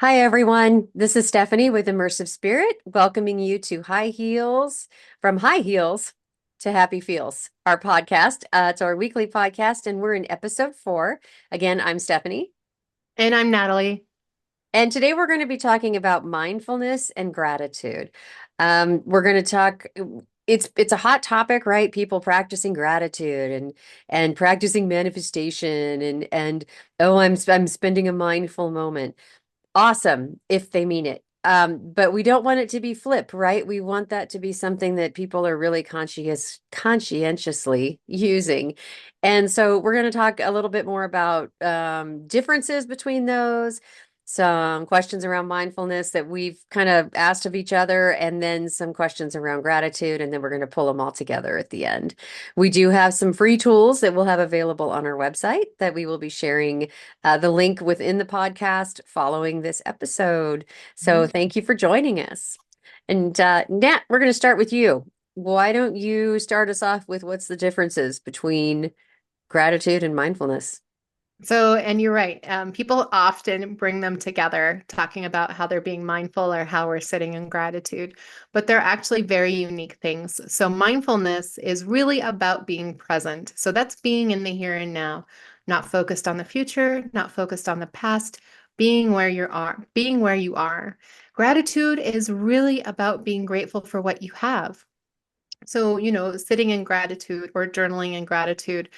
Hi, everyone. This is Stephanie with Immersive Spirit, welcoming you to High Heels to Happy Feels, our podcast. It's our weekly podcast, and we're in episode 4. Again, I'm Stephanie. And I'm Natalie. And today we're going to be talking about mindfulness and gratitude. We're going to talk. It's a hot topic, right? People practicing gratitude and practicing manifestation and oh, I'm spending a mindful moment. Awesome if they mean it. But we don't want it to be flip, right? We want that to be something that people are really conscientiously using. And so we're going to talk a little bit more about differences between those, some questions around mindfulness that we've kind of asked of each other, and then some questions around gratitude, and then we're going to pull them all together at the end. We do have some free tools that we'll have available on our website that we will be sharing the link within the podcast following this episode. So Mhm. thank you for joining us. And Nat, we're going to start with you. Why don't you start us off with what's the differences between gratitude and mindfulness? And you're right. People often bring them together, talking about how they're being mindful or how we're sitting in gratitude, but they're actually very unique things. So, mindfulness is really about being present. So, that's being in the here and now, not focused on the future, not focused on the past, being where you are. Gratitude is really about being grateful for what you have. So, sitting in gratitude or journaling in gratitude,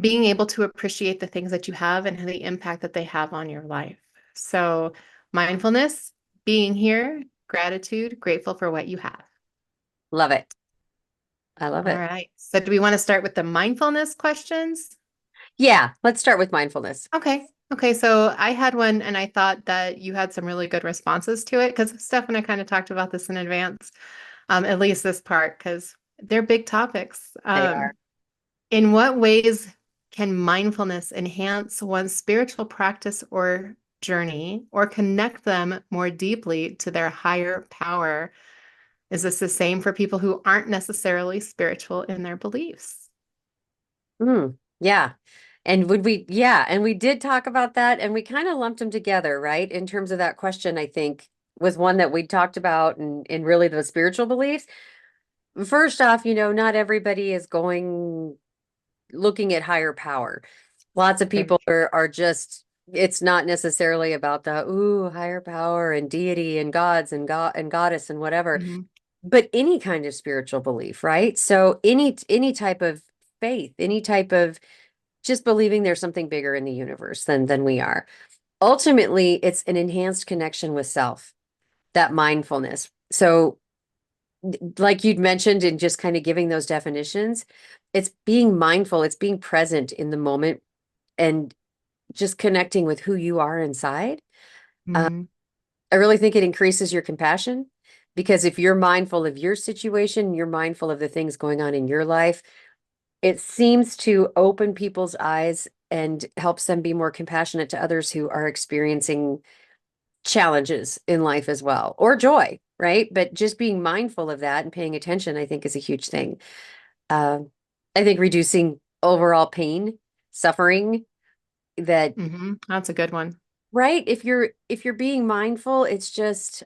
being able to appreciate the things that you have and the impact that they have on your life. So, mindfulness, being here, gratitude, grateful for what you have. Love it. I love All it. right. So, do we want to start with the mindfulness questions? Yeah, let's start with mindfulness. Okay. Okay. So, I had one and I thought that you had some really good responses to it because Steph and I kind of talked about this in advance, at least this part, because they're big topics. They are. In what ways can mindfulness enhance one's spiritual practice or journey or connect them more deeply to their higher power? Is this the same for people who aren't necessarily spiritual in their beliefs? Yeah. And we did talk about that and we kind of lumped them together, right? In terms of that question, I think was one that we talked about and really the spiritual beliefs. First off, not everybody is going looking at higher power. Lots of Very people are just, it's not necessarily about the higher power and deity and gods and god and goddess and whatever, true. but any kind of spiritual belief, right? So any type of faith, any type of just believing there's something bigger in the universe than we are. Ultimately, it's an enhanced connection with self, that mindfulness. So like you'd mentioned in just kind of giving those definitions, it's being mindful, it's being present in the moment and just connecting with who you are inside. Uh, Mhm. I really think it increases your compassion because if you're mindful of your situation, you're mindful of the things going on in your life, it seems to open people's eyes and helps them be more compassionate to others who are experiencing challenges in life as well, or joy, right? But just being mindful of that and paying attention, I think, is a huge thing. Uh, I think reducing overall pain, suffering, that That's a good one. right? If you're being mindful, it's just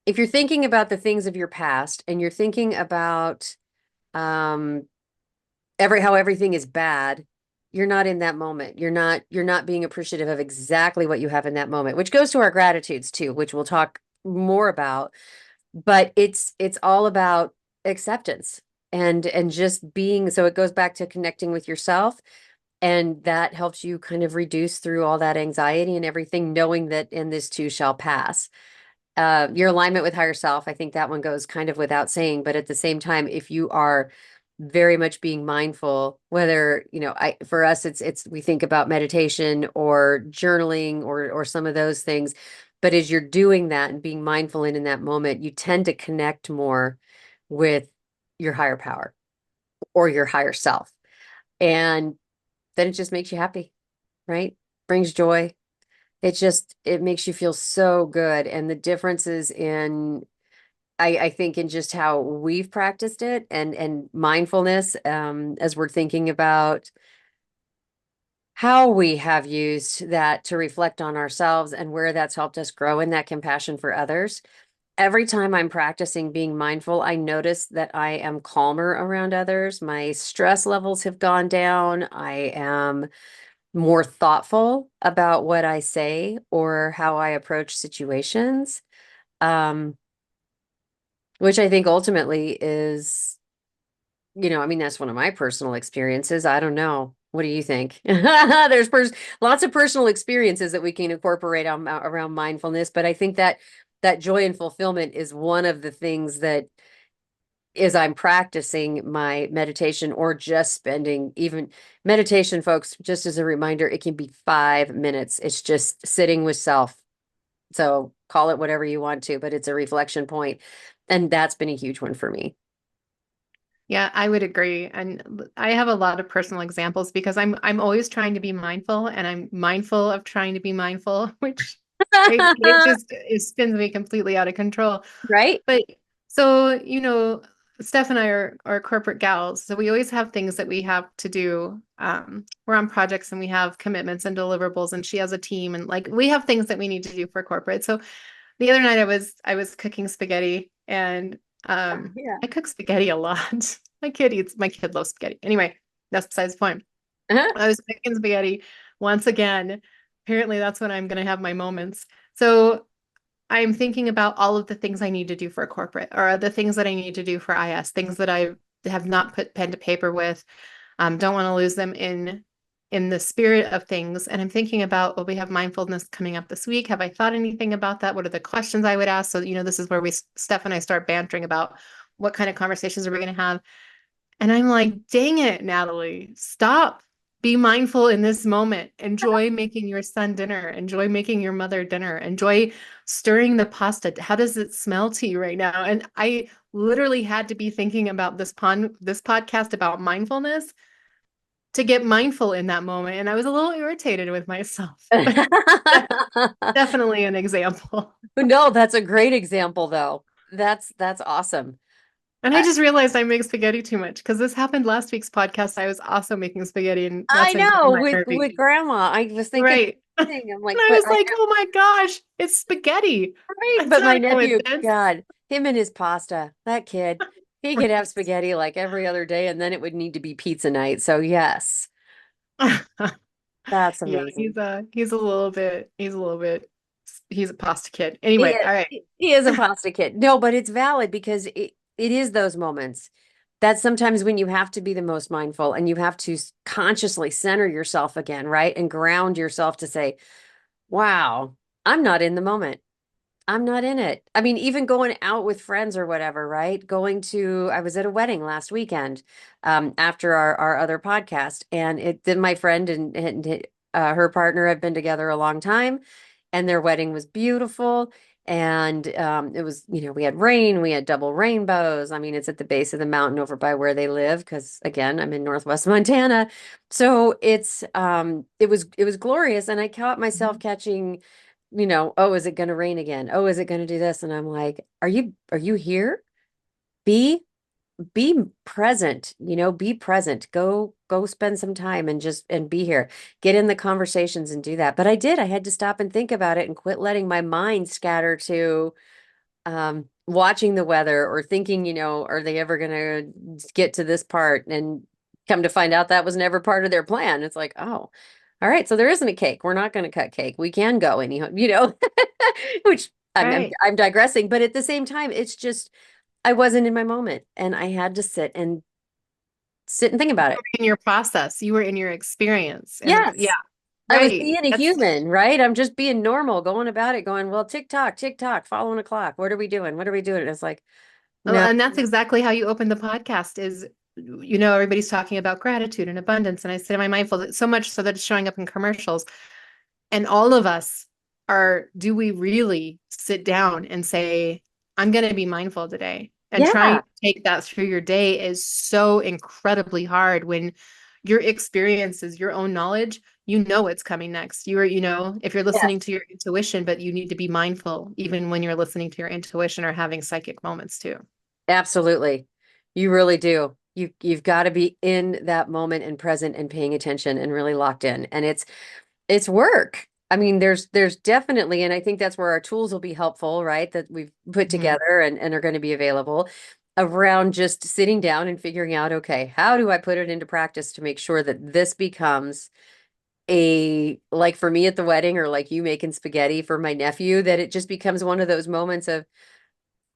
if you're thinking about the things of your past and you're thinking about um how everything is bad, you're not in that moment. You're not being appreciative of exactly what you have in that moment, which goes to our gratitudes too, which we'll talk more about. But it's all about acceptance and just being, so it goes back to connecting with yourself, and that helps you kind of reduce through all that anxiety and everything, knowing that in this too shall pass. Your alignment with higher self, I think that one goes kind of without saying, but at the same time, if you are very much being mindful, whether, for us, it's we think about meditation or journaling or some of those things. But as you're doing that and being mindful in that moment, you tend to connect more with your higher power or your higher self. And then it just makes you happy, right? Brings joy. It makes you feel so good. And the differences in I think in just how we've practiced it and mindfulness, as we're thinking about how we have used that to reflect on ourselves and where that's helped us grow in that compassion for others. Every time I'm practicing being mindful, I notice that I am calmer around others. My stress levels have gone down. I am more thoughtful about what I say or how I approach situations, um, which I think ultimately is, I mean, that's one of my personal experiences. I don't know. What do you think? Lots of personal experiences that we can incorporate around mindfulness, but I think that that joy and fulfillment is one of the things that is I'm practicing my meditation or just spending even meditation, folks, just as a reminder, it can be 5 minutes. It's just sitting with self. So call it whatever you want to, but it's a reflection point. And that's been a huge one for me. Yeah, I would agree. And I have a lot of personal examples because I'm always trying to be mindful and I'm mindful of trying to be mindful, which it spins me completely out of control. Right? But so, Steph and I are corporate gals, so we always have things that we have to do. We're on projects and we have commitments and deliverables, and she has a team, and like we have things that we need to do for corporate. So the other night I was cooking spaghetti, and Yeah. I cook spaghetti a lot. My kid loves spaghetti. Anyway, that's besides the point. Uh-huh. I was cooking spaghetti once again. Apparently, that's when I'm going to have my moments. So I'm thinking about all of the things I need to do for a corporate or the things that I need to do for IS, things that I have not put pen to paper with. Don't want to lose them in the spirit of things. And I'm thinking about, well, we have mindfulness coming up this week. Have I thought anything about that? What are the questions I would ask? So, this is where Steph and I start bantering about what kind of conversations are we going to have. And I'm like, dang it, Natalie, stop. Be mindful in this moment. Enjoy making your son dinner. Enjoy making your mother dinner. Enjoy stirring the pasta. How does it smell to you right now? And I literally had to be thinking about this podcast about mindfulness to get mindful in that moment. And I was a little irritated with myself, but definitely an example. No, that's a great example though. That's awesome. And I I, just realized I make spaghetti too much because this happened last week's podcast. I was also making spaghetti, and I that's know inflamed my with nervy. grandma. I was thinking Right. the And same thing. I'm like, I but was like, oh my gosh, it's spaghetti. right, It's but not my a nephew, coincidence. God, him and his pasta, that kid, he could have spaghetti like every other day, and then it would need to be pizza night. So yes, Right. that's Yeah, amazing. he's a pasta kid. He Anyway, is, all right. he is a pasta kid. No, but it's valid because it is those moments. That's sometimes when you have to be the most mindful and you have to consciously center yourself again, right? And ground yourself to say, wow, I'm not in the moment. I'm not in it. I mean, even going out with friends or whatever, right? I was at a wedding last weekend, after our other podcast, and it then my friend and her partner have been together a long time, and their wedding was beautiful. And it was, we had rain, we had double rainbows. I mean, it's at the base of the mountain over by where they live, because again, I'm in Northwest Montana. So it was glorious. And I caught myself Mhm. catching, oh, is it going to rain again? Oh, is it going to do this? And I'm like, are you here? Be be present, be present. Go spend some time and just and be here. Get in the conversations and do that. But I did. I had to stop and think about it and quit letting my mind scatter to watching the weather or thinking, are they ever going to get to this part? And come to find out that was never part of their plan. It's like, oh, all right, so there isn't a cake. We're not going to cut cake. We can go anyhow, which Right. I'm digressing, but at the same time, it's just I wasn't in my moment and I had to sit and think about it. In your process, you were in your experience. And yeah, Yes. I was right. being a human, right? I'm just being normal, going about it, going, well, tick tock, following a clock. What are we doing? What are we doing? And it's like, no. And that's exactly how you open the podcast is, everybody's talking about gratitude and abundance. And I said, am I mindful? So much so that it's showing up in commercials. And all of us do we really sit down and say, I'm going to be mindful today? And trying Yeah. to take that through your day is so incredibly hard when your experience is your own knowledge. You know what's coming next. If you're listening Yes. to your intuition, but you need to be mindful even when you're listening to your intuition or having psychic moments too. Absolutely. You really do. You've got to be in that moment and present and paying attention and really locked in. And it's work. I mean, there's definitely, and I think that's where our tools will be helpful, right? That we've put Mhm. together and are going to be available around just sitting down and figuring out, okay, how do I put it into practice to make sure that this becomes like for me at the wedding, or like you making spaghetti for my nephew, that it just becomes one of those moments of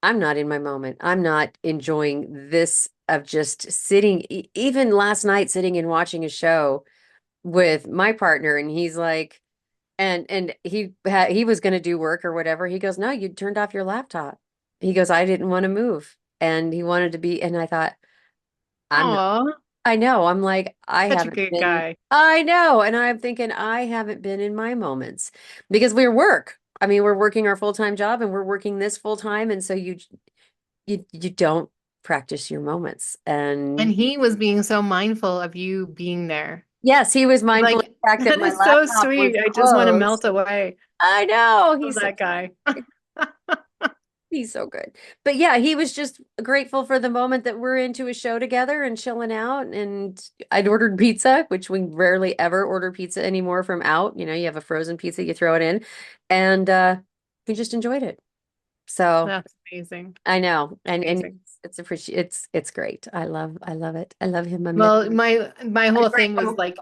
I'm not in my moment. I'm not enjoying this of just sitting, even last night, sitting and watching a show with my partner, and he's like, and he was going to do work or whatever. He goes, "No, you turned off your laptop." He goes, "I didn't want to move." And he wanted to be, and I thought, I'm not, Aw, I know. I'm like, such a good guy. I know. And I'm thinking I haven't been in my moments because we work. I mean, we're working our full-time job and we're working this full time. And so you don't practice your moments. And And he was being so mindful of you being there. yes, he was mindful of Like, the fact that that my is so laptop was sweet. I just want to melt closed. away. I know. Love that guy. He's so good. But yeah, he was just grateful for the moment that we're into a show together and chilling out. And I'd ordered pizza, which we rarely ever order pizza anymore from out. You know, you have a frozen pizza, you throw it in, and we just enjoyed it. So That's amazing. I know. And Amazing. it's great. I love it. I love him. I'm Well, missing my him. whole thing was like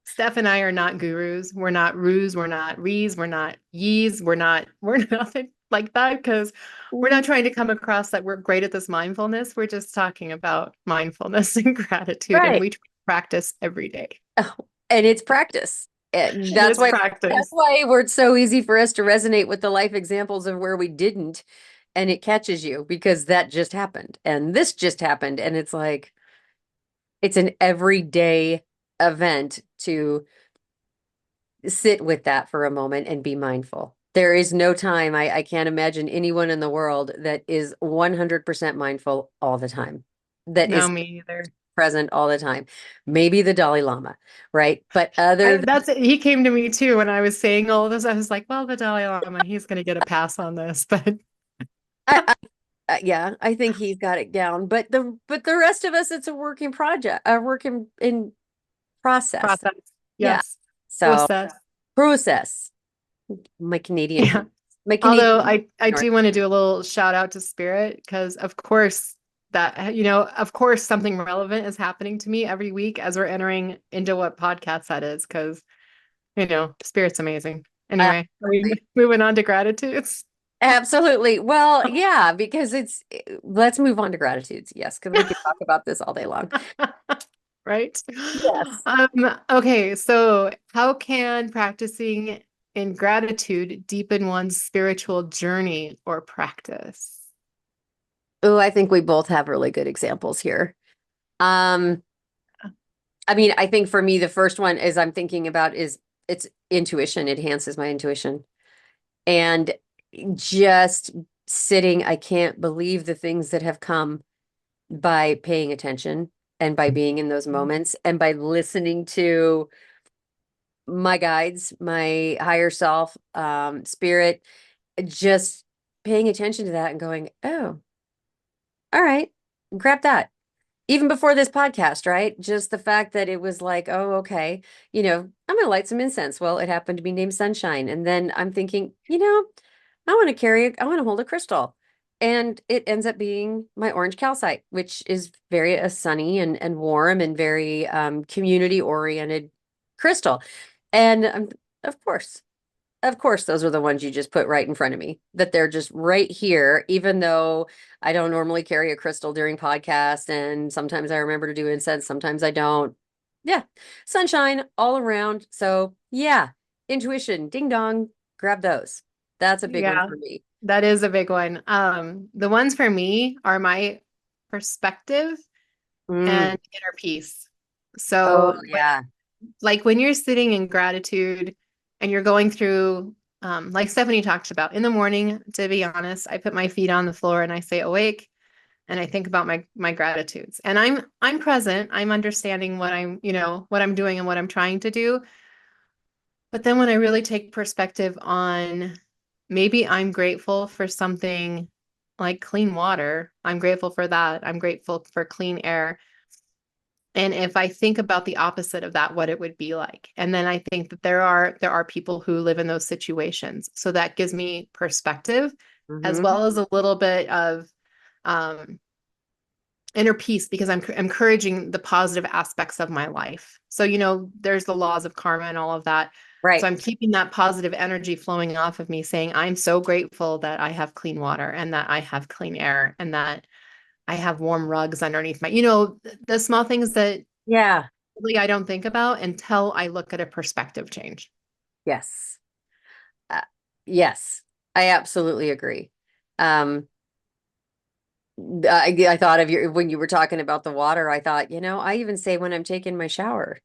Steph and I are not gurus. We're not ruse. We're not rees. We're not yees. We're nothing like that because we're not trying to come across that we're great at this mindfulness. We're just talking about mindfulness and gratitude, and Right. we practice every day. Oh, and it's practice. And And it's that's practice. why it's so easy for us to resonate with the life examples of where we didn't, and it catches you because that just happened and this just happened. And it's like it's an everyday event to sit with that for a moment and be mindful. There is no time. I can't imagine anyone in the world that is 100% mindful all the time, that No, is me either. present all the time. Maybe the Dalai Lama, right? But other That's it. He came to me too when I was saying all of this. I was like, well, the Dalai Lama, he's going to get a pass on this, but yeah, I think he's got it down. But the rest of us, it's a working project, a work in process. process. Yeah. Yes. So Process. process. My Canadian Yeah. friends, my Canadian. Although I do want to do a little shout out to Spirit because of course of course something relevant is happening to me every week as we're entering into what podcast that is because Spirit's amazing. Anyway, are we Absolutely. moving on to gratitudes? Absolutely. Well, yeah, because let's move on to gratitudes. Yes, because we could talk about this all day long. Right? Yes. Okay, so how can practicing in gratitude deepen one's spiritual journey or practice? Oh, I think we both have really good examples here. Um, I mean, I think for me, the first one is I'm thinking about is it's intuition, it enhances my intuition. And just sitting, I can't believe the things that have come by paying attention and by being in those moments and by listening to my guides, my higher self, spirit, just paying attention to that and going, oh, all right, grab that. Even before this podcast, right? Just the fact that it was like, oh, okay, I'm gonna light some incense. Well, it happened to be named Sunshine. And then I'm thinking, I want to hold a crystal. And it ends up being my orange calcite, which is very sunny and warm and very community oriented crystal. And of course, of course, those are the ones you just put right in front of me, that they're just right here, even though I don't normally carry a crystal during podcasts. And sometimes I remember to do incense, sometimes I don't. Yeah, sunshine all around. So, yeah, intuition, ding dong, grab those. That's a big one Yeah, for me. that is a big one. The ones for me are my perspective Mm. and inner peace. Oh, So yeah. when you're sitting in gratitude and you're going through, like Stephanie talked about in the morning, to be honest, I put my feet on the floor and I say awake and I think about my gratitudes. And I'm present. I'm understanding what I'm doing and what I'm trying to do. But then when I really take perspective on maybe I'm grateful for something like clean water, I'm grateful for that. I'm grateful for clean air. And if I think about the opposite of that, what it would be like. And then I think that there are people who live in those situations. So that gives me perspective as Hmm. well as a little bit of um, inner peace because I'm encouraging the positive aspects of my life. So, there's the laws of karma and all of that. So Right. I'm keeping that positive energy flowing off of me, saying, I'm so grateful that I have clean water and that I have clean air and that I have warm rugs underneath the small things that Yeah. really I don't think about until I look at a perspective change. Yes. Uh, yes. I absolutely agree. Um, I thought of your when you were talking about the water, I thought, I even say when I'm taking my shower,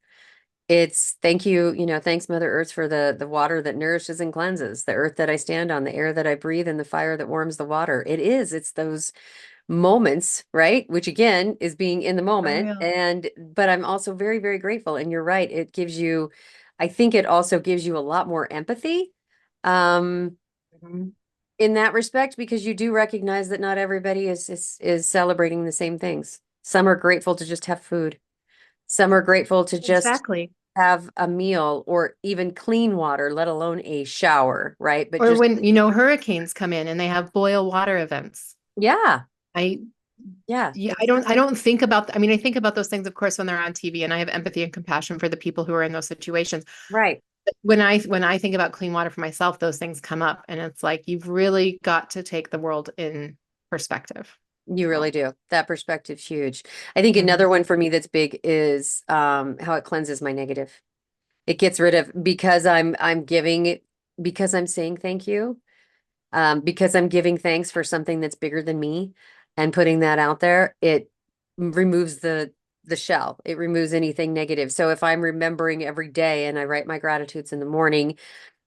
it's thank you, thanks Mother Earth for the water that nourishes and cleanses, the earth that I stand on, the air that I breathe, and the fire that warms the water. It's those moments, right? Which again is being in the Oh, moment. yeah. But I'm also very, very grateful. And you're right, I think it also gives you a lot more empathy. Um, Mhm. in that respect because you do recognize that not everybody is celebrating the same things. Some are grateful to just have food. Some are grateful to just Exactly. have a meal or even clean water, let alone a shower, right? But Or just when, hurricanes come in and they have boil water events. yeah, I yeah, Yeah, I don't think about I mean, I think about those things, of course, when they're on TV, and I have empathy and compassion for the people who are in those situations. right. When I think about clean water for myself, those things come up, and it's like you've really got to take the world in perspective. You So, really do. That perspective's huge. I think mhm. another one for me that's big is how it cleanses my negative. It gets rid of because I'm giving it because I'm saying thank you. Because I'm giving thanks for something that's bigger than me and putting that out there, it removes the shell. It removes anything negative. So if I'm remembering every day and I write my gratitudes in the morning,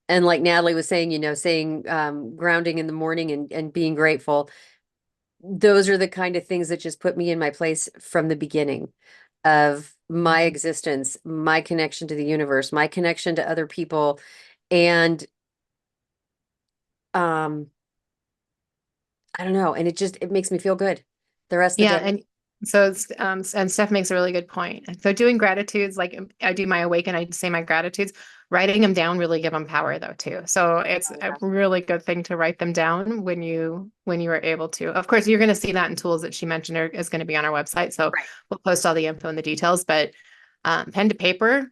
and like Natalie was saying, saying grounding in the morning and being grateful, those are the kind of things that just put me in my place from the beginning of my existence, my connection to the universe, my connection to other people, and um I don't know. And it makes me feel good the rest of the Yeah, day. and so and Steph makes a really good point. So doing gratitudes, like I do my awaken, I say my gratitudes, writing them down really give them power though too. So it's Oh, a yeah. really good thing to write them down when you are able to. Of course, you're going to see that in tools that she mentioned is going to be on our website. So Right. we'll post all the info and the details, but pen to paper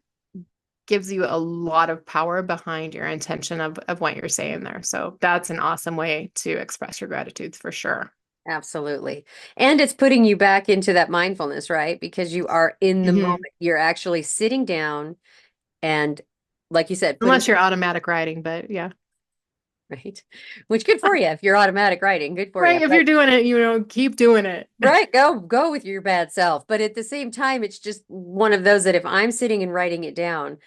gives you a lot of power behind your intention of what you're saying there. So that's an awesome way to express your gratitudes for sure. Absolutely. And it's putting you back into that mindfulness, right? Because you are in the Mhm. moment. You're actually sitting down and, like you said, putting, Unless you're automatic writing, but yeah. right? Which good for you if you're automatic writing, good for you. Right. If But you're doing it, keep doing it. right, go with your bad self. But at the same time, it's just one of those that if I'm sitting and writing it down,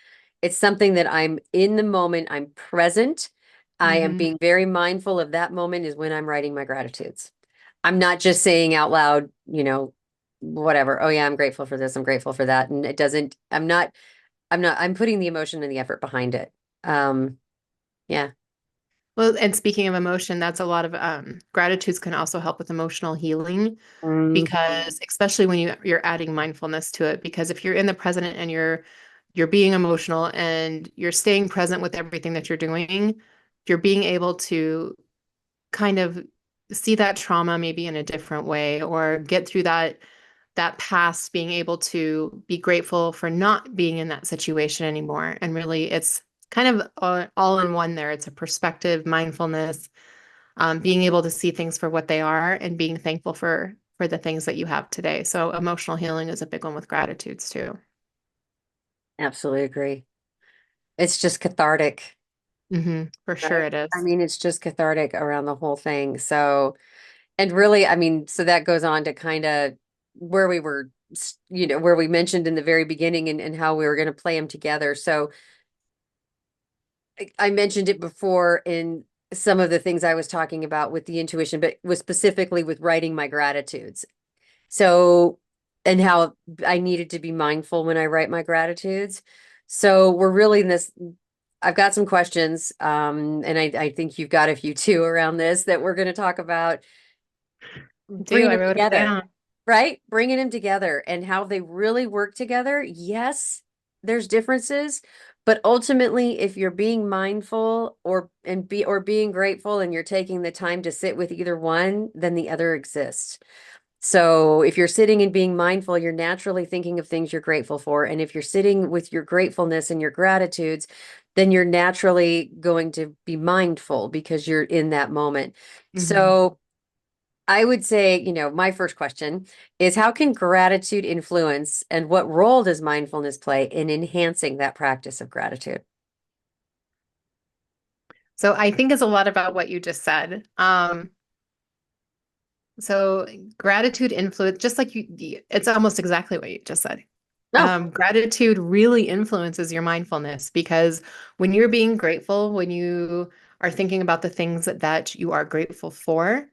it's something that I'm in the moment, I'm present. I am Hmm. being very mindful of that moment is when I'm writing my gratitudes. I'm not just saying out loud, whatever. Oh yeah, I'm grateful for this, I'm grateful for that. And it doesn't, I'm putting the emotion and the effort behind it. Um, yeah. Well, and speaking of emotion, that's a lot of gratitudes can also help with emotional healing Mhm. because especially when you're adding mindfulness to it, because if you're in the present and you're being emotional and you're staying present with everything that you're doing, you're being able to kind of see that trauma maybe in a different way or get through that past, being able to be grateful for not being in that situation anymore. And really, it's kind of all in one there. It's a perspective, mindfulness, being able to see things for what they are and being thankful for the things that you have today. So emotional healing is a big one with gratitudes too. Absolutely agree. It's just cathartic, For sure right? it I is. mean, it's just cathartic around the whole thing. So, and really, I mean, so that goes on to kind of where we were, where we mentioned in the very beginning and how we were going to play them together. So I mentioned it before in some of the things I was talking about with the intuition, but was specifically with writing my gratitudes. So, and how I needed to be mindful when I write my gratitudes. So we're really in this. I've got some questions, and I think you've got a few too around this that we're going to talk about Do bringing I them wrote it together. down. right? Bringing them together and how they really work together. Yes, there's differences, but ultimately, if you're being mindful or being grateful and you're taking the time to sit with either one, then the other exists. So if you're sitting and being mindful, you're naturally thinking of things you're grateful for. And if you're sitting with your gratefulness and your gratitudes, then you're naturally going to be mindful because you're in that moment. Mhm. So I would say, my first question is how can gratitude influence and what role does mindfulness play in enhancing that practice of gratitude? So I think it's a lot about what you just said. So gratitude influence, just like it's almost exactly what you just said. No. Gratitude really influences your mindfulness because when you're being grateful, when you are thinking about the things that you are grateful for,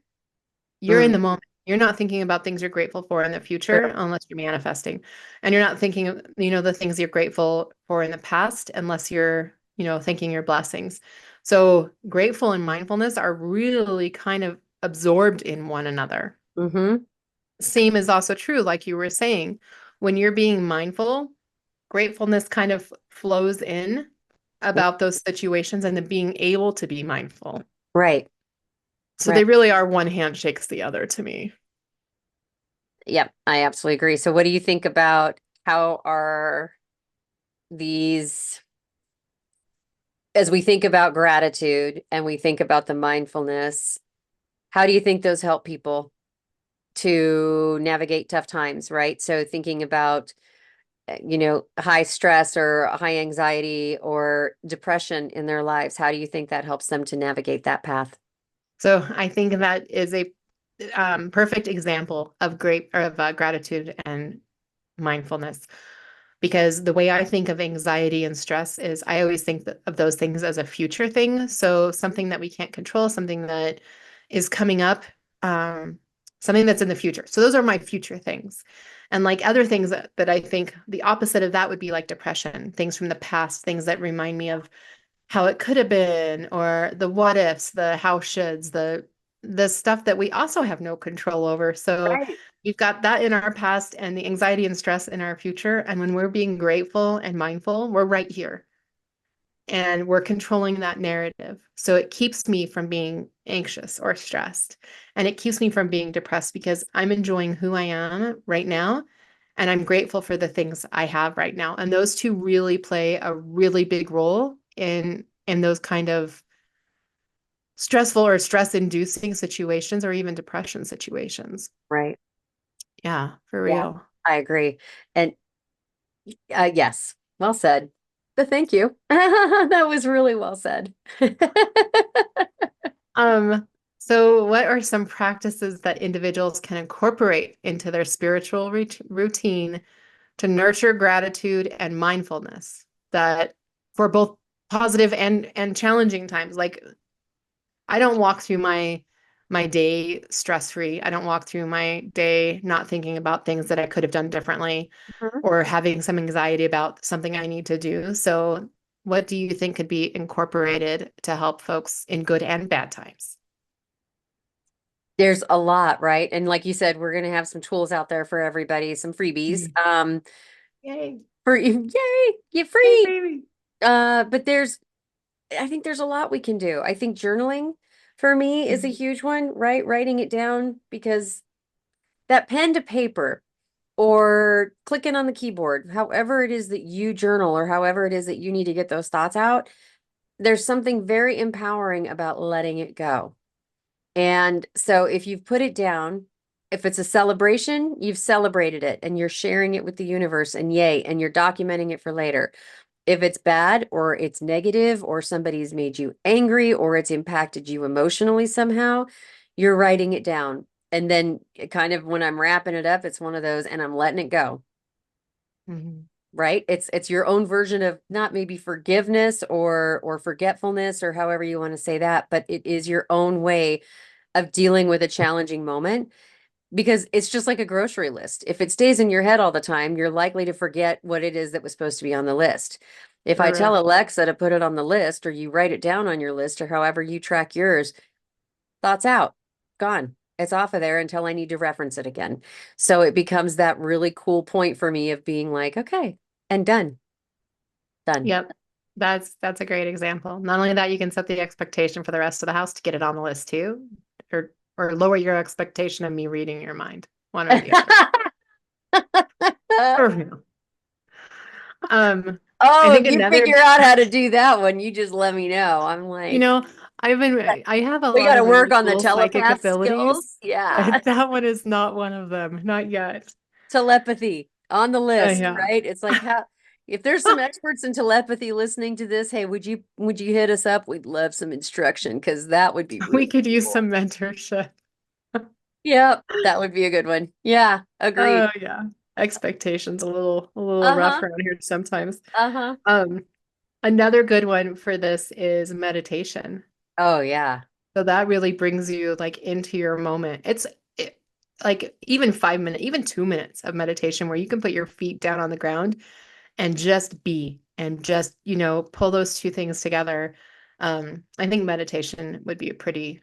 you're in Mm, the moment. You're not thinking about things you're grateful for in the future true. unless you're manifesting. And you're not thinking of, the things you're grateful for in the past unless you're, thinking your blessings. So grateful and mindfulness are really kind of absorbed in one another. Mm-hmm. Same is also true, like you were saying, when you're being mindful, gratefulness kind of flows in about those situations and the being able to be mindful. Right. So Right. they really are one hand shakes the other to me. Yep. I absolutely agree. So what do you think about how are these, as we think about gratitude and we think about the mindfulness, how do you think those help people to navigate tough times, right? So thinking about, high stress or high anxiety or depression in their lives, how do you think that helps them to navigate that path? So I think that is a perfect example of gratitude and mindfulness. Because the way I think of anxiety and stress is I always think of those things as a future thing. So something that we can't control, something that is coming up, um, something that's in the future. So those are my future things. And like other things that I think the opposite of that would be like depression, things from the past, things that remind me of how it could have been, or the what ifs, the how shoulds, the stuff that we also have no control over. So Right. we've got that in our past and the anxiety and stress in our future. And when we're being grateful and mindful, we're right here and we're controlling that narrative. So it keeps me from being anxious or stressed. And it keeps me from being depressed because I'm enjoying who I am right now. And I'm grateful for the things I have right now. And those two really play a really big role in those kind of stressful or stress-inducing situations or even depression situations. Right. Yeah, for Yeah, real. I agree. And yes, well said. But thank you. That was really well said. Um, so what are some practices that individuals can incorporate into their spiritual routine to nurture gratitude and mindfulness that for both positive and challenging times? Like I don't walk through my day stress-free. I don't walk through my day not thinking about things that I could have done differently Mhm. or having some anxiety about something I need to do. So, what do you think could be incorporated to help folks in good and bad times? There's a lot, right? And like you said, we're going to have some tools out there for everybody, some freebies. Mhm. Yay. For yay, get Yay, free. baby. But I think there's a lot we can do. I think journaling for me is a Mhm. huge one, right? Writing it down because that pen to paper or clicking on the keyboard, however it is that you journal or however it is that you need to get those thoughts out, there's something very empowering about letting it go. And so if you've put it down, if it's a celebration, you've celebrated it and you're sharing it with the universe and yay, and you're documenting it for later. If it's bad or it's negative or somebody's made you angry or it's impacted you emotionally somehow, you're writing it down. And then kind of when I'm wrapping it up, it's one of those and I'm letting it go, Mhm. right? It's your own version of not maybe forgiveness or forgetfulness or however you want to say that, but it is your own way of dealing with a challenging moment because it's just like a grocery list. If it stays in your head all the time, you're likely to forget what it is that was supposed to be on the list. If I For tell real. Alexa to put it on the list or you write it down on your list or however you track yours, thoughts out, gone. It's off of there until I need to reference it again. So it becomes that really cool point for me of being like, okay, and done, done. Yep. That's a great example. Not only that, you can set the expectation for the rest of the house to get it on the list too, or lower your expectation of me reading your mind, one or the other. For real. I Oh, if think you another, figure out how to do that one, you just let me know. I'm you like, know, I have a we lot got to of work really on the cool psychic telepath skills. abilities, Yeah. but that one is not one of them, not yet. Telepathy on the list, Yeah. right? It's like how if there's some experts in telepathy listening to this, hey, would you hit us up? We'd love some instruction because that would be We really could use cool. some mentorship. Yep, that would be a good one. Yeah, agreed. Oh yeah. Expectations a little rough Uh-huh. around here sometimes. Uh-huh. Um, Another good one for this is meditation. Oh yeah. So that really brings you like into your moment. It, like even 5 minutes, even 2 minutes of meditation where you can put your feet down on the ground and just be and just, pull those two things together. I think meditation would be a pretty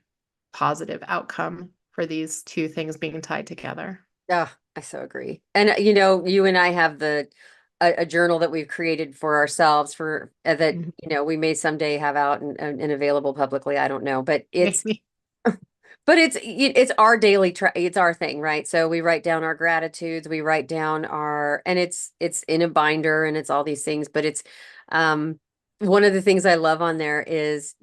positive outcome for these two things being tied together. Oh, I so agree. And you and I have a journal that we've created for ourselves for that, Mhm. we may someday have out and available publicly. I don't know, but it's Maybe. But it's our it's our thing, right? So we write down our gratitudes, we write down and it's in a binder and it's all these things, but it's um one of the things I love on there is,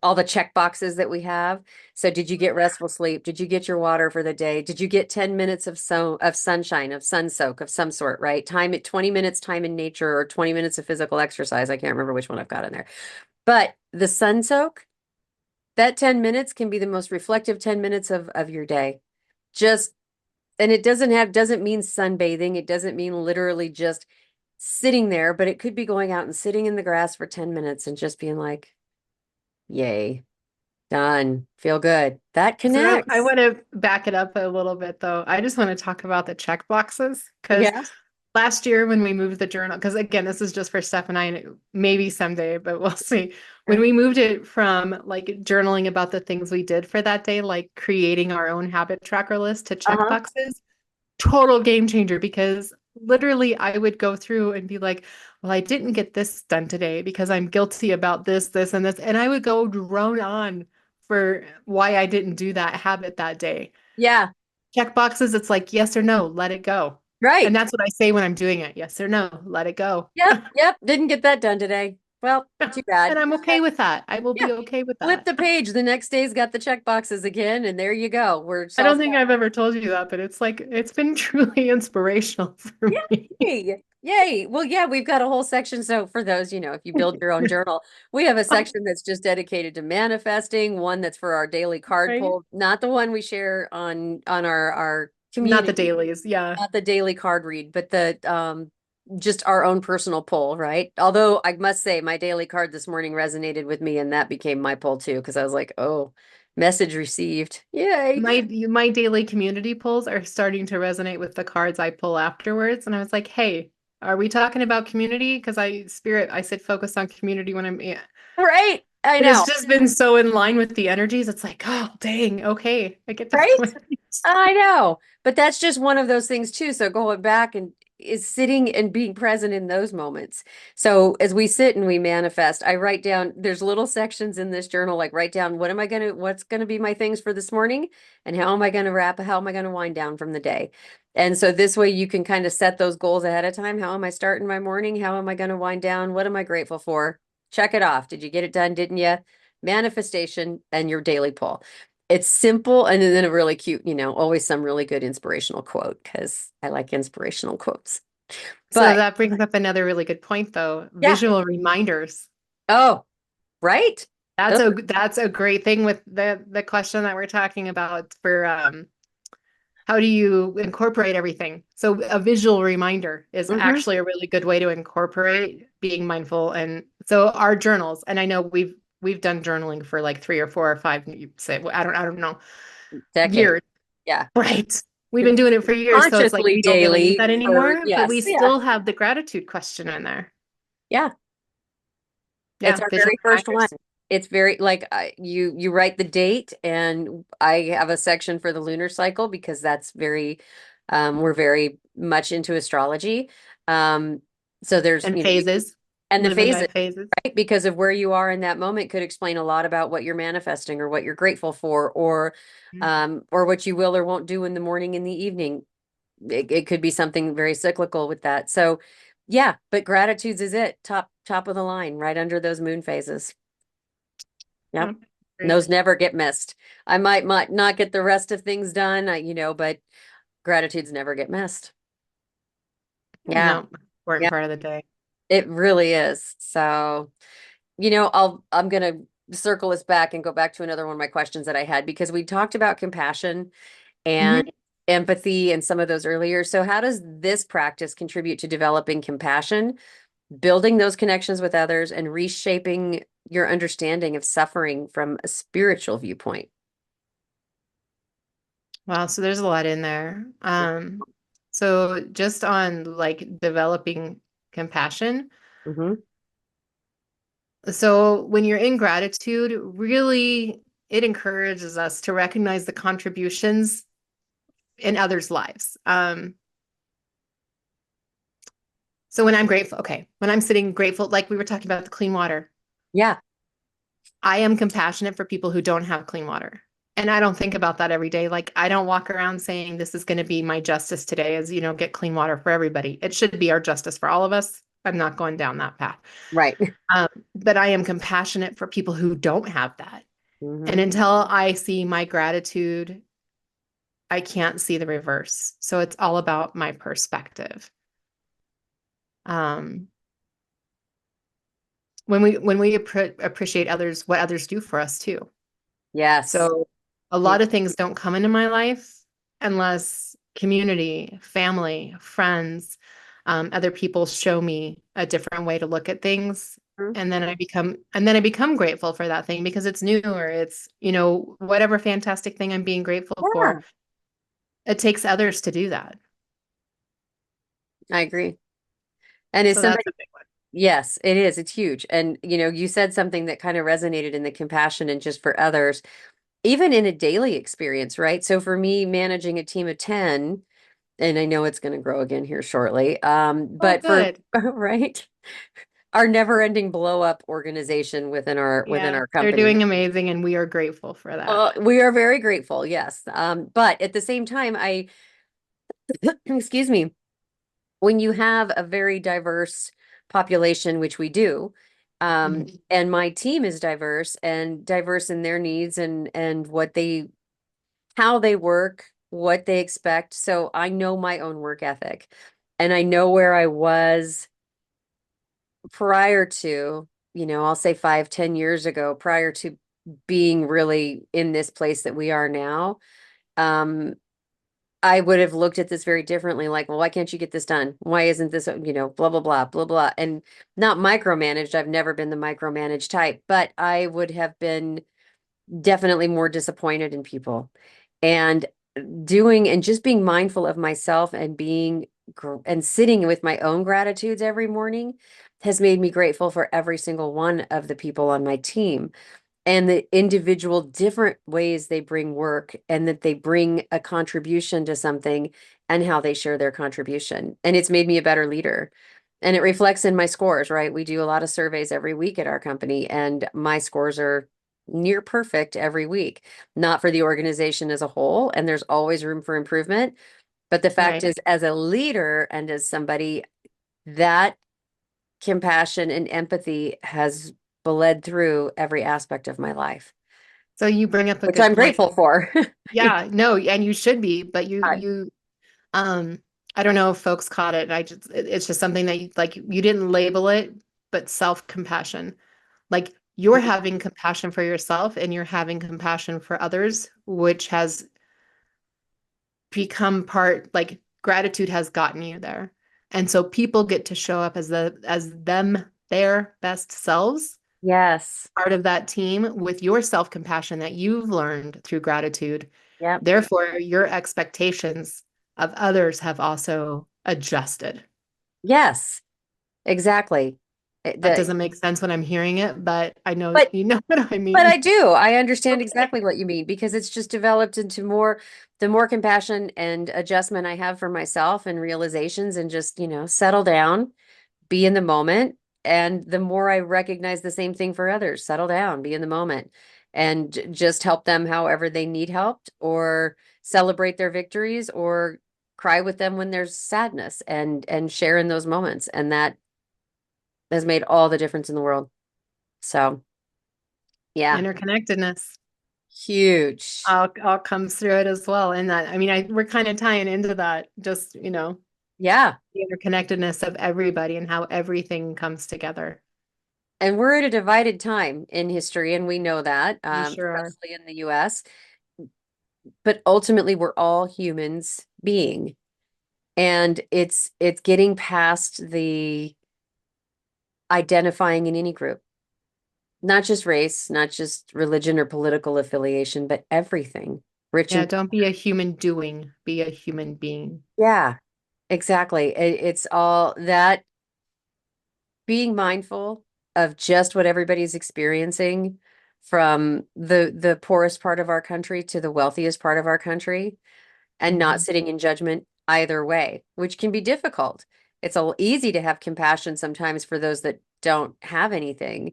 all the check boxes that we have. So did you get restful sleep? Did you get your water for the day? Did you get 10 minutes of sunshine, of sun soak of some sort, right? Time at 20 minutes time in nature or 20 minutes of physical exercise. I can't remember which one I've got in there. But the sun soak that 10 minutes can be the most reflective 10 minutes of your day. Just, and it doesn't mean sunbathing. It doesn't mean literally just sitting there, but it could be going out and sitting in the grass for 10 minutes and just being like, yay, done, feel good. That So I connects. want to back it up a little bit though. I just want to talk about the check boxes because Yeah. last year when we moved the journal, because again, this is just for Steph and I, and maybe someday, but we'll see. When Sure. we moved it from like journaling about the things we did for that day, like creating our own habit tracker list to check Uh-huh. boxes, total game changer because literally I would go through and be like, well, I didn't get this done today because I'm guilty about this, this, and this. And I would go drone on for why I didn't do that habit that day. Yeah. Check boxes, it's like yes or no, let it go. And Right. that's what I say when I'm doing it. Yes or no, let it go. Yep. Yep. Didn't get that done today. Well, too And bad. I'm okay with that. I will Yeah. be okay with Flip that. the page. The next day's got the check boxes again, and there you go. We're I all don't set. think I've ever told you that, but it's like it's been truly inspirational for me. Yay. Yay. Well, yeah, we've got a whole section. So for those, if you build your own journal, we have a section that's just dedicated to manifesting, one that's for our daily card Right? pull, not the one we share on our Not the community, dailies. Yeah. not the daily card read, but the just our own personal pull, right? Although I must say my daily card this morning resonated with me and that became my pull too, because I was like, oh, message received. Yay. My daily community pulls are starting to resonate with the cards I pull afterwards. And I was like, hey, are we talking about community? Because I said focus on community when I'm, yeah. Right. I And it's know. just been so in line with the energies. It's like, oh, dang, okay, I get the Right? point. I know, but that's just one of those things too. So going back and is sitting and being present in those moments. So as we sit and we manifest, I write down, there's little sections in this journal, like write down what's gonna be my things for this morning and how am I gonna wind down from the day? And so this way you can kind of set those goals ahead of time. How am I starting my morning? How am I gonna wind down? What am I grateful for? Check it off. Did you get it done? Didn't you? Manifestation and your daily pull. It's simple and then a really cute, always some really good inspirational quote because I like inspirational quotes. So But that brings up another really good point, though. yeah, Visual reminders. oh, right. That's Those a are, that's a great thing with the question that we're talking about for how do you incorporate everything? So a visual reminder is mhm, actually a really good way to incorporate being mindful. And so our journals, and I know we've done journaling for like 3 or 4 or 5, you say, well, I don't know, decade. years, Yeah. right? We've been doing it for years, so it's like Consciously we don't really need daily that for, anymore, but we yes. Yeah. still have the gratitude question in there. Yeah. It's Yeah, our visual very first one. reminders. it's very like you write the date, and I have a section for the lunar cycle because that's very we're very much into astrology. Um so there's, And phases, and the living by phases, phases. right? Because of where you are in that moment could explain a lot about what you're manifesting or what you're grateful for, or what you will or won't do in the morning, in the evening. It could be something very cyclical with that. So yeah, but gratitudes is it. Top of the line, right under those moon phases. Yeah, Yep. great. Those never get missed. I might not get the rest of things done, but gratitudes never get missed. Yeah. No, important Yeah, part of the day. it really is. So, I'm gonna circle us back and go back to another one of my questions that I had, because we talked about compassion and Mhm. empathy and some of those earlier. So how does this practice contribute to developing compassion, building those connections with others, and reshaping your understanding of suffering from a spiritual viewpoint? Wow, so there's a lot in there. So just on like developing compassion. Mm-hmm. So when you're in gratitude, really it encourages us to recognize the contributions in others' lives. So when I'm grateful, okay, when I'm sitting grateful, like we were talking about the clean water, Yeah. I am compassionate for people who don't have clean water. And I don't think about that every day. Like I don't walk around saying this is going to be my justice today is, get clean water for everybody. It should be our justice for all of us. I'm not going down that path. Right. But I am compassionate for people who don't have that. Hmm. And until I see my gratitude, I can't see the reverse. So it's all about my perspective. Um, when we appreciate others, what others do for us too. Yes. So a Yeah. lot of things don't come into my life unless community, family, friends, other people show me a different way to look at things. Mhm. And then I become grateful for that thing because it's new or it's, whatever fantastic thing I'm being grateful for. Yeah, It takes others to do that. I agree. And it's So something, that's a big one. yes, it is. It's huge. And, you said something that kind of resonated in the compassion and just for others, even in a daily experience, right? So for me, managing a team of 10, and I know it's going to grow again here shortly, Oh, but for, good. right, our never-ending blow-up organization within Yeah, our they're company. doing amazing and we are grateful for that. We are very grateful, yes. But at the same time, excuse me, when you have a very diverse population, which we do, Mhm. and my team is diverse in their needs and how they work, what they expect. So I know my own work ethic, and I know where I was prior to, I'll say 5, 10 years ago, prior to being really in this place that we are now. Um, I would have looked at this very differently, like, well, why can't you get this done? Why isn't this, blah, blah, blah, blah, blah. And not micromanaged. I've never been the micromanaged type, but I would have been definitely more disappointed in people. And doing and just being mindful of myself and and sitting with my own gratitudes every morning has made me grateful for every single one of the people on my team and the individual different ways they bring work and that they bring a contribution to something and how they share their contribution. And it's made me a better leader. And it reflects in my scores, right? We do a lot of surveys every week at our company, and my scores are near perfect every week, not for the organization as a whole. And there's always room for improvement. But the fact Right. is, as a leader and as somebody, that compassion and empathy has bled through every aspect of my life, So you bring up a which good I'm point. grateful for. Yeah, no, and you should be, but you Right. you um I don't know if folks caught it. It's just something that you didn't label it, but self-compassion. Like you're having compassion for yourself and you're having compassion for others, which has become part like gratitude has gotten you there. And so people get to show up as their best selves, Yes. part of that team with your self-compassion that you've learned through gratitude. Yep. Therefore, your expectations of others have also adjusted. Yes, exactly. That The doesn't make sense when I'm hearing it, but I know but you know what I But I mean. do. I understand Okay. exactly what you mean because it's just developed into the more compassion and adjustment I have for myself and realizations and just, settle down, be in the moment. And the more I recognize the same thing for others, settle down, be in the moment, and just help them however they need helped, or celebrate their victories, or cry with them when there's sadness, and share in those moments. And that has made all the difference in the world. So, yeah, Interconnectedness huge. all comes through it as well. And that, I mean, we're kind of tying into that, just, Yeah. the interconnectedness of everybody and how everything comes together. And we're at a divided time in history, and we know that, We sure are. especially in the US. But ultimately, we're all humans being, and it's getting past the identifying in any group, not just race, not just religion or political affiliation, but everything, rich Yeah, and don't be a human doing, be a human being. yeah, exactly. It's all that, being mindful of just what everybody's experiencing, from the poorest part of our country to the wealthiest part of our country, and not Mhm. sitting in judgment either way, which can be difficult. It's easy to have compassion sometimes for those that don't have anything.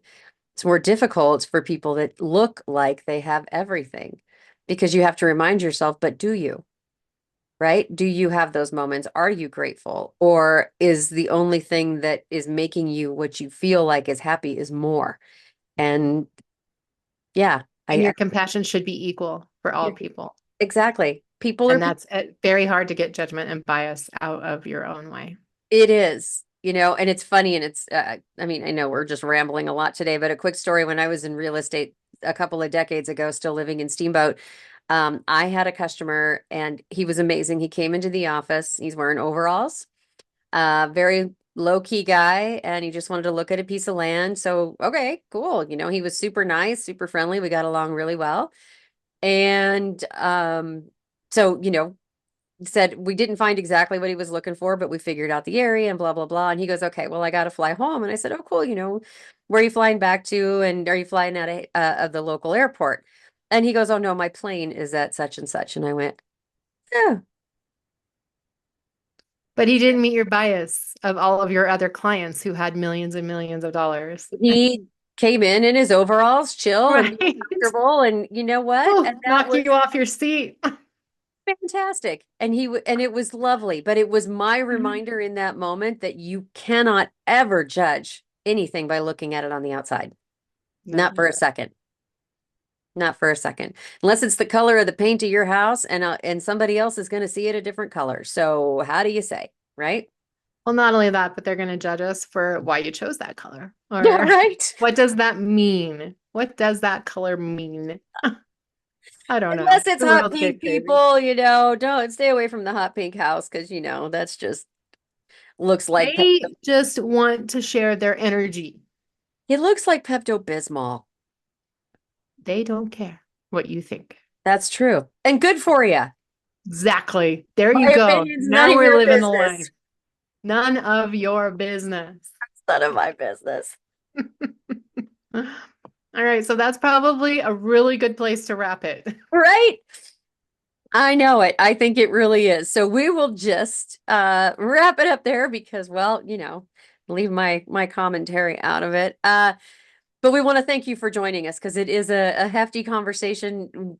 It's more difficult for people that look like they have everything, because you have to remind yourself, but do you? Right? Do you have those moments? Are you grateful? Or is the only thing that is making you what you feel like is happy is more? And yeah, And your compassion should be equal for all people. exactly. People are And people. that's very hard to get judgment and bias out of your own way. It is, and it's funny, and I mean, I know we're just rambling a lot today, but a quick story. When I was in real estate a couple of decades ago, still living in Steamboat, I had a customer, and he was amazing. He came into the office, he's wearing overalls, very low key guy, and he just wanted to look at a piece of land. So, okay, cool. He was super nice, super friendly. We got along really well. And so, said we didn't find exactly what he was looking for, but we figured out the area and blah, blah, blah. And he goes, okay, well, I got to fly home. And I said, oh, cool. Where are you flying back to? And are you flying out of the local airport? And he goes, oh, no, my plane is at such and such. And I went, yeah. But he didn't meet your bias of all of your other clients who had millions and millions of dollars. He came in his overalls, chill and being Right? comfortable. And you know what? And Oh, that knock was you off your seat. fantastic. And it was lovely. But it was my reminder in that moment that you cannot ever judge anything by looking at it on the outside. Not No. for a second. Not for a second. Unless it's the color of the paint of your house, and somebody else is going to see it a different color. So how do you say, right? Well, not only that, but they're going to judge us for why you chose that color. Yeah, Or right. what does that mean? What does that color mean? I don't know. Unless it's The hot world's pink get crazy. people, don't stay away from the hot pink house, because that's just looks like They just want to share their energy. it looks like Pepto-Bismol. They don't care what you think. That's true. And good for you. Exactly. There you My go. opinion's none Now of we're your living the life. business. None of your business. It's none of my business. All right, so that's probably a really good place to wrap it. Right? I know it. I think it really is. So we will just wrap it up there because, well, leave my commentary out of it. But we want to thank you for joining us, because it is a hefty conversation.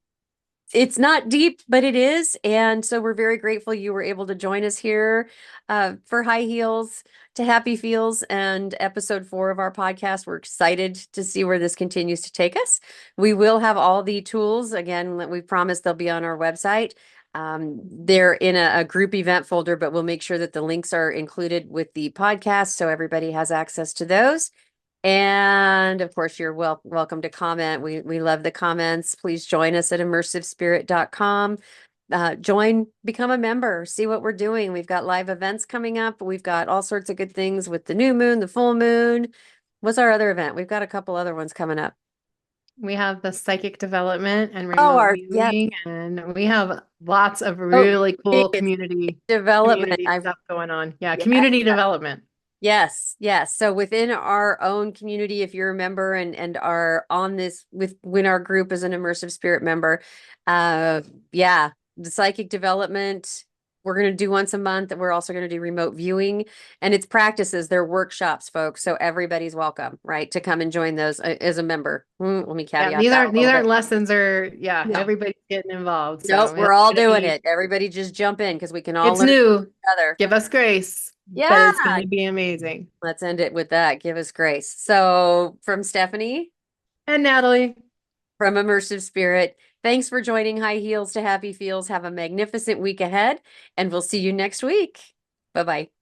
It's not deep, but it is. And so we're very grateful you were able to join us here, for High Heels to Happy Feels and episode 4 of our podcast. We're excited to see where this continues to take us. We will have all the tools again that we promised, they'll be on our website. They're in a group event folder, but we'll make sure that the links are included with the podcast so everybody has access to those. And of course, you're welcome to comment. We love the comments. Please join us at immersivespirit.com. Become a member, see what we're doing. We've got live events coming up. We've got all sorts of good things with the new moon, the full moon. What's our other event? We've got a couple other ones coming up. We have the psychic development and Oh, remote yeah. viewing, and we have lots of Oh, really cool it's community development. community stuff going on. Yeah, Yeah, community development. Yes, yes. So within our own community, if you're a member and are on this with when our group is an immersive spirit member, uh yeah, the psychic development we're going to do once a month. We're also going to do remote viewing, and it's practices, they're workshops, folks. So everybody's welcome, right, to come and join those as a member. Let me Yeah, caveat that a these little aren't bit. lessons or yeah, No, everybody's getting involved. nope, So we're it's all gonna doing be it. Everybody just jump in because we can all it's learn new. together. Give us grace, but Yeah, it's going to be amazing. let's end it with that. Give us grace. So from Stephanie, And Natalie. from Immersive Spirit, thanks for joining High Heels to Happy Feels. Have a magnificent week ahead, and we'll see you next week. Bye bye.